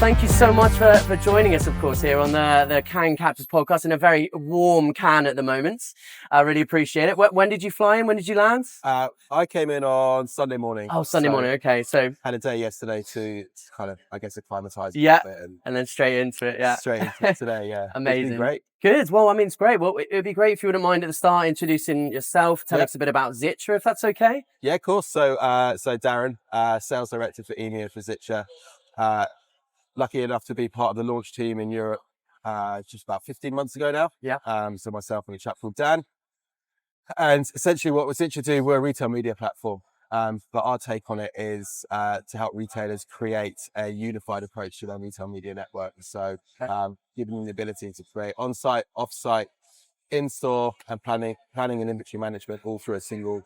thank you so much for joining us, of course, here on the Can Captors podcast in a very warm Cannes at the moment. I really appreciate it. When did you fly in? When did you land? I came in on Sunday morning. Oh, Sunday morning. Okay, so had a day yesterday to kind of, I guess, acclimatise yeah, a bit and then straight into it. Yeah, straight into it today. Yeah, amazing. It's been great. Good. Well, I mean, it's great. Well, it'd be great if you wouldn't mind at the start introducing yourself, tell us a bit about Zitcha, if that's okay. Yeah, of course. So Darren, Sales Director for EMEA for Zitcha. Lucky enough to be part of the launch team in Europe just about 15 months ago now. Yeah. So myself and a chap called Dan. And essentially what Zitcha do, we're a retail media platform. But our take on it is to help retailers create a unified approach to their retail media network. So giving them the ability to create on-site, off-site, in-store and planning and inventory management all through a single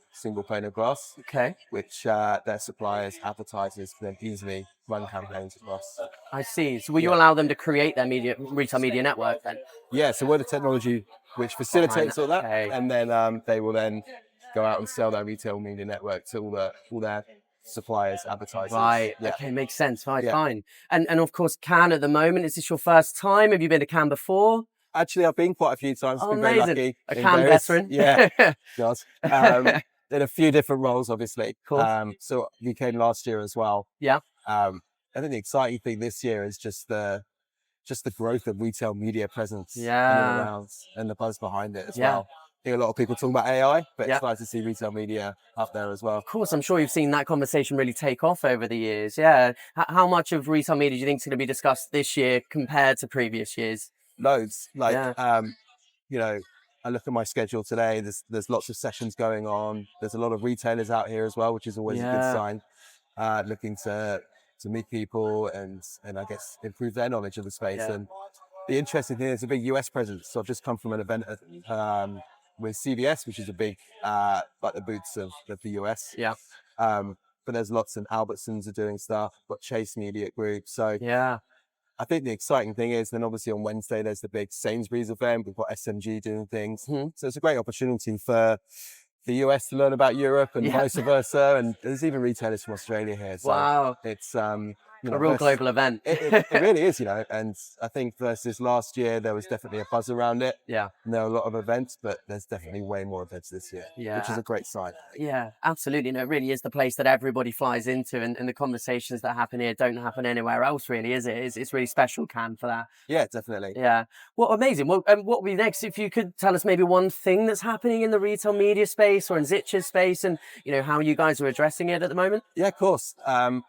pane of glass. Okay. Which their suppliers, advertisers can then easily run campaigns across. I see. So will you allow them to create their retail media network then? Yeah, so we're the technology which facilitates all that, and then they will then go out and sell their retail media network to all their suppliers, advertisers. Right. Yeah. Okay, makes sense. Right, fine. And of course, Cannes at the moment. Is this your first time? Have you been to Cannes before? Actually, I've been quite a few times. Oh, been amazing. Very lucky. A Cannes veteran. Yeah. God. In a few different roles, obviously. Cool. So we came last year as well. Yeah. I think the exciting thing this year is just the growth of retail media presence in and around, and the buzz behind it as well. I think a lot of people talk about AI, but it's nice to see retail media up there as well. Of course, I'm sure you've seen that conversation really take off over the years. Yeah. How much of retail media do you think is going to be discussed this year compared to previous years? Loads. You know, I look at my schedule today. There's lots of sessions going on. There's a lot of retailers out here as well, which is always a good sign. Looking to meet people and I guess improve their knowledge of the space. And the interesting thing is a big US presence. So I've just come from an event with CVS, which is a big like the boots of the US. Yeah. But there's lots, and Albertsons are doing stuff. Got Chase Media Group. So yeah. I think the exciting thing is then obviously on Wednesday there's the big Sainsbury's event. We've got SMG doing things. So it's a great opportunity for the US to learn about Europe and vice versa. And there's even retailers from Australia here. So wow. It's a real global event. it really is, and I think versus last year there was definitely a buzz around it. Yeah. And there are a lot of events, but there's definitely way more events this year, which is a great sign. Yeah, absolutely. No, it really is the place that everybody flies into, and the conversations that happen here don't happen anywhere else, really, is it? It's really special, Cannes, for that. Yeah, definitely. Yeah. Well, amazing. Well, what would be next? If you could tell us maybe one thing that's happening in the retail media space or in Zitcha's space, and how you guys are addressing it at the moment. Yeah, of course. I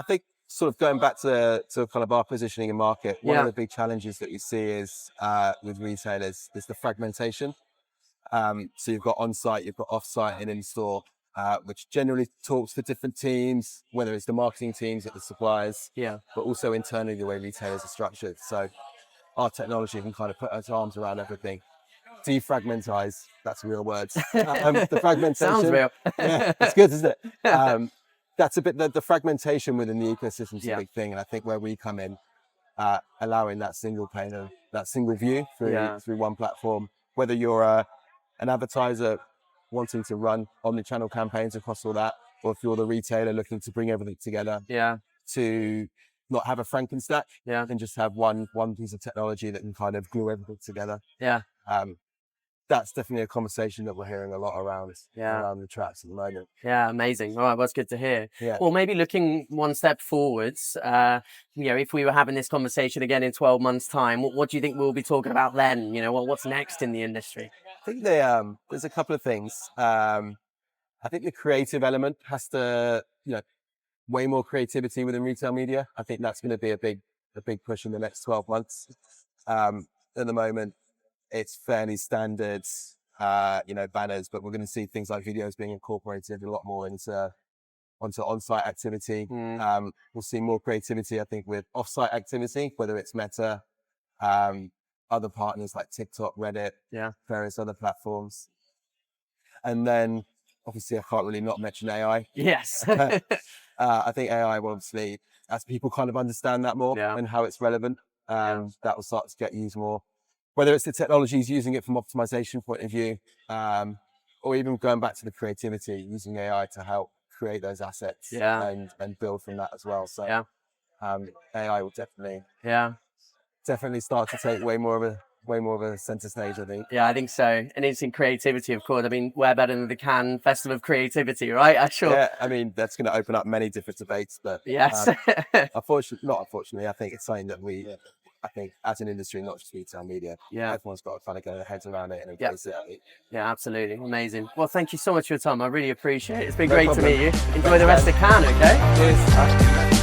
think sort of going back to kind of our positioning in market, one of the big challenges that we see is with retailers is the fragmentation. So you've got on-site, you've got off-site and in-store, which generally talks for different teams, whether it's the marketing teams at the suppliers, but also internally the way retailers are structured. So our technology can kind of put its arms around everything. Defragmentize, that's a real word. The fragmentation. Sounds real. Yeah, it's good, isn't it? That's a bit, the fragmentation within the ecosystem is a big thing. And I think where we come in, allowing that single pane of, that single view through one platform, whether you're an advertiser wanting to run omni-channel campaigns across all that, or if you're the retailer looking to bring everything together to not have a Frankenstack and just have one piece of technology that can kind of glue everything together. That's definitely a conversation that we're hearing a lot around the traps at the moment. Yeah, amazing. All right, well, that's good to hear. Yeah. Well, maybe looking one step forwards, if we were having this conversation again in 12 months' time, what do you think we'll be talking about then? What's next in the industry? I think there's a couple of things. I think the creative element has to, way more creativity within retail media. I think that's going to be a big push in the next 12 months. At the moment, it's fairly standard, banners, but we're going to see things like videos being incorporated a lot more onto on-site activity. We'll see more creativity, I think, with off-site activity, whether it's Meta, other partners like TikTok, Reddit, various other platforms. And then, obviously, I can't really not mention AI. Yes. I think AI will obviously, as people kind of understand that more and how it's relevant, that will start to get used more. Whether it's the technologies using it from optimization point of view, or even going back to the creativity, using AI to help create those assets and build from that as well. So AI will Yeah. definitely start to take way more of a center stage, I think. Yeah, I think so. And it's in creativity, of course. I mean, where better than the Cannes Festival of Creativity, right? I'm sure. Yeah, I mean, that's going to open up many different debates, but Yes. unfortunately, I think it's something that I think as an industry, not just retail media, Yeah. everyone's got to kind of get their heads around it and embrace it. I think. Yeah, absolutely. Amazing. Well, thank you so much for your time. I really appreciate it. It's been No great problem. to meet you. Enjoy the rest of Cannes, okay? Cheers.